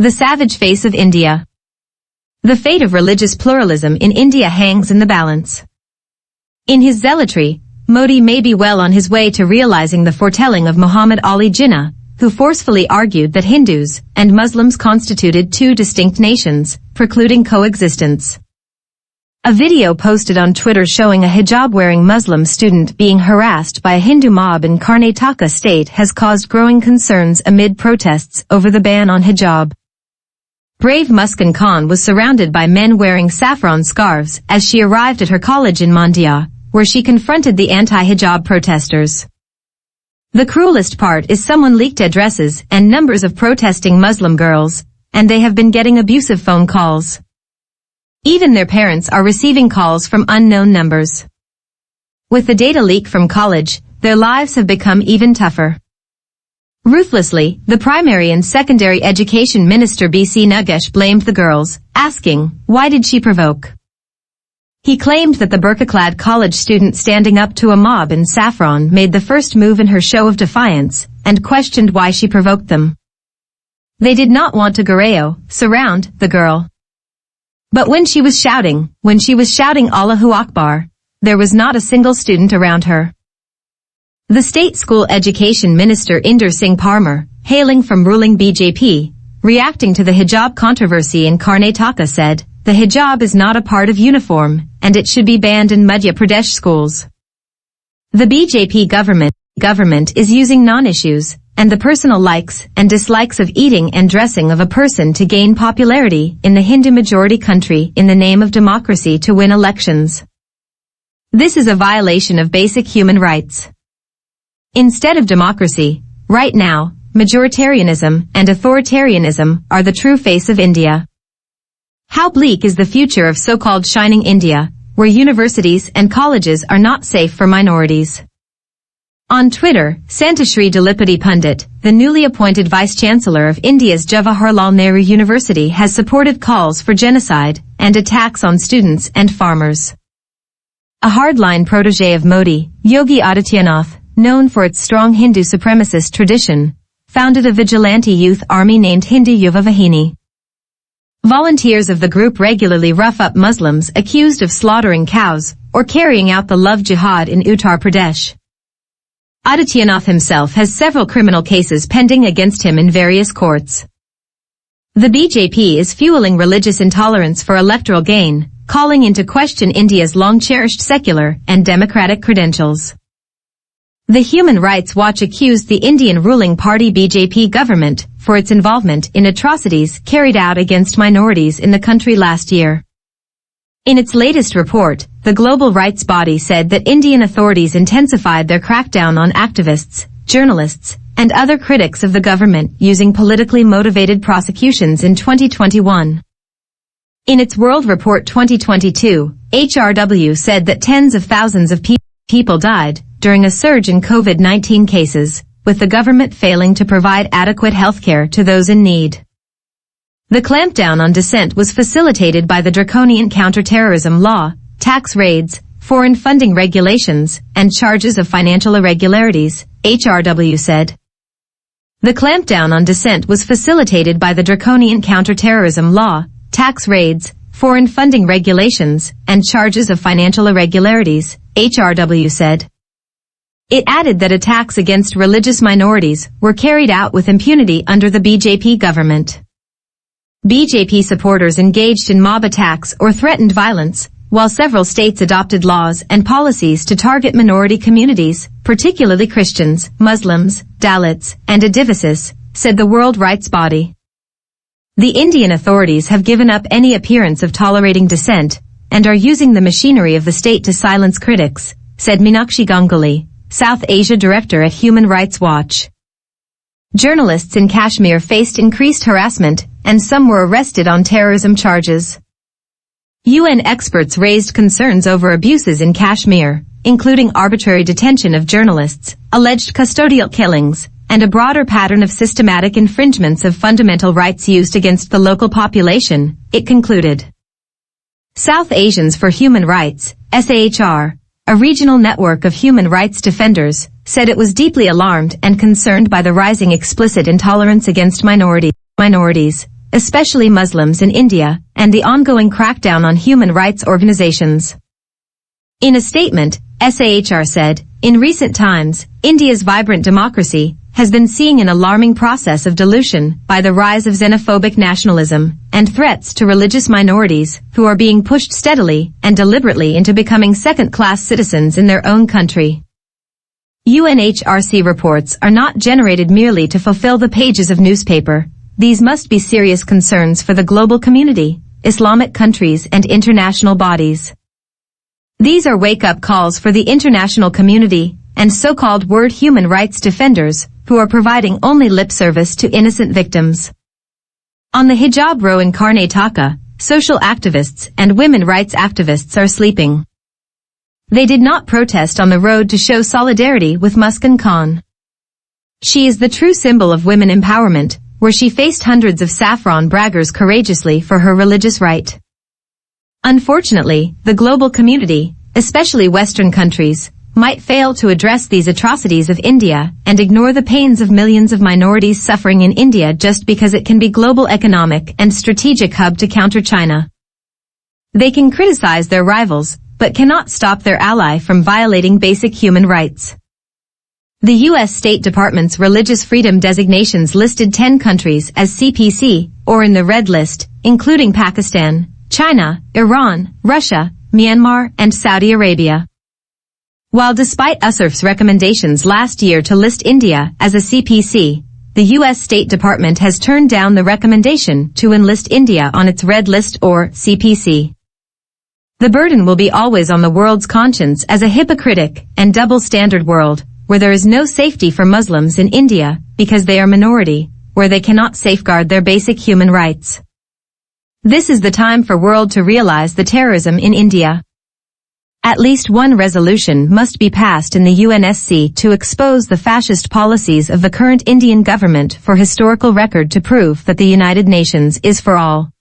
The savage face of India. The fate of religious pluralism in India hangs in the balance. In his zealotry, Modi may be well on his way to realizing the foretelling of Muhammad Ali Jinnah, who forcefully argued that Hindus and Muslims constituted two distinct nations, precluding coexistence. A video posted on Twitter showing a hijab-wearing Muslim student being harassed by a Hindu mob in Karnataka state has caused growing concerns amid protests over the ban on hijab. Brave Muskan Khan was surrounded by men wearing saffron scarves as she arrived at her college in Mandya, where she confronted the anti-hijab protesters. The cruelest part is someone leaked addresses and numbers of protesting Muslim girls, and they have been getting abusive phone calls. Even their parents are receiving calls from unknown numbers. With the data leak from college, their lives have become even tougher. Ruthlessly, the primary and secondary education minister B.C. Nagesh blamed the girls, asking, why did she provoke? He claimed that the burqa-clad college student standing up to a mob in saffron made the first move in her show of defiance, and questioned why she provoked them. They did not want to surround the girl. But when she was shouting Allahu Akbar, there was not a single student around her. The state school education minister Inder Singh Parmar, hailing from ruling BJP, reacting to the hijab controversy in Karnataka said, the hijab is not a part of uniform, and it should be banned in Madhya Pradesh schools. The BJP government is using non-issues, and the personal likes and dislikes of eating and dressing of a person to gain popularity in the Hindu-majority country in the name of democracy to win elections. This is a violation of basic human rights. Instead of democracy, right now, majoritarianism and authoritarianism are the true face of India. How bleak is the future of so-called shining India, where universities and colleges are not safe for minorities. On Twitter, Santashri Dilipati Pundit, the newly appointed Vice-Chancellor of India's Jawaharlal Nehru University, has supported calls for genocide and attacks on students and farmers. A hardline protege of Modi, Yogi Adityanath, known for its strong Hindu supremacist tradition, founded a vigilante youth army named Hindu Yuva Vahini. Volunteers of the group regularly rough up Muslims accused of slaughtering cows or carrying out the love jihad in Uttar Pradesh. Adityanath himself has several criminal cases pending against him in various courts. The BJP is fueling religious intolerance for electoral gain, calling into question India's long-cherished secular and democratic credentials. The Human Rights Watch accused the Indian ruling party BJP government for its involvement in atrocities carried out against minorities in the country last year. In its latest report, the global rights body said that Indian authorities intensified their crackdown on activists, journalists, and other critics of the government using politically motivated prosecutions in 2021. In its World Report 2022, HRW said that tens of thousands of people died during a surge in COVID-19 cases, with the government failing to provide adequate healthcare to those in need. The clampdown on dissent was facilitated by the draconian counterterrorism law, tax raids, foreign funding regulations, and charges of financial irregularities, HRW said. The clampdown on dissent was facilitated by the draconian counterterrorism law, tax raids, foreign funding regulations, and charges of financial irregularities, HRW said. It added that attacks against religious minorities were carried out with impunity under the BJP government. BJP supporters engaged in mob attacks or threatened violence, while several states adopted laws and policies to target minority communities, particularly Christians, Muslims, Dalits, and Adivasis, said the World Rights Body. The Indian authorities have given up any appearance of tolerating dissent, and are using the machinery of the state to silence critics, said Meenakshi Ganguly, South Asia Director at Human Rights Watch. Journalists in Kashmir faced increased harassment, and some were arrested on terrorism charges. UN experts raised concerns over abuses in Kashmir, including arbitrary detention of journalists, alleged custodial killings, and a broader pattern of systematic infringements of fundamental rights used against the local population, it concluded. South Asians for Human Rights, SAHR, a regional network of human rights defenders, said it was deeply alarmed and concerned by the rising explicit intolerance against minorities, especially Muslims in India, and the ongoing crackdown on human rights organizations. In a statement, SAHR said, "In recent times, India's vibrant democracy has been seeing an alarming process of dilution by the rise of xenophobic nationalism and threats to religious minorities who are being pushed steadily and deliberately into becoming second-class citizens in their own country." UNHRC reports are not generated merely to fulfill the pages of newspaper. These must be serious concerns for the global community, Islamic countries and international bodies. These are wake-up calls for the international community and so-called word human rights defenders who are providing only lip service to innocent victims. On the hijab row in Karnataka, social activists and women rights activists are sleeping. They did not protest on the road to show solidarity with Muskan Khan. She is the true symbol of women empowerment, where she faced hundreds of saffron braggers courageously for her religious right. Unfortunately, the global community, especially Western countries, might fail to address these atrocities of India and ignore the pains of millions of minorities suffering in India just because it can be global economic and strategic hub to counter China. They can criticize their rivals, but cannot stop their ally from violating basic human rights. The U.S. State Department's religious freedom designations listed 10 countries as CPC, or in the red list, including Pakistan, China, Iran, Russia, Myanmar, and Saudi Arabia. While despite USARF's recommendations last year to list India as a CPC, the U.S. State Department has turned down the recommendation to enlist India on its red list or CPC. The burden will be always on the world's conscience as a hypocritic and double-standard world, where there is no safety for Muslims in India because they are minority, where they cannot safeguard their basic human rights. This is the time for world to realize the terrorism in India. At least one resolution must be passed in the UNSC to expose the fascist policies of the current Indian government for historical record to prove that the United Nations is for all.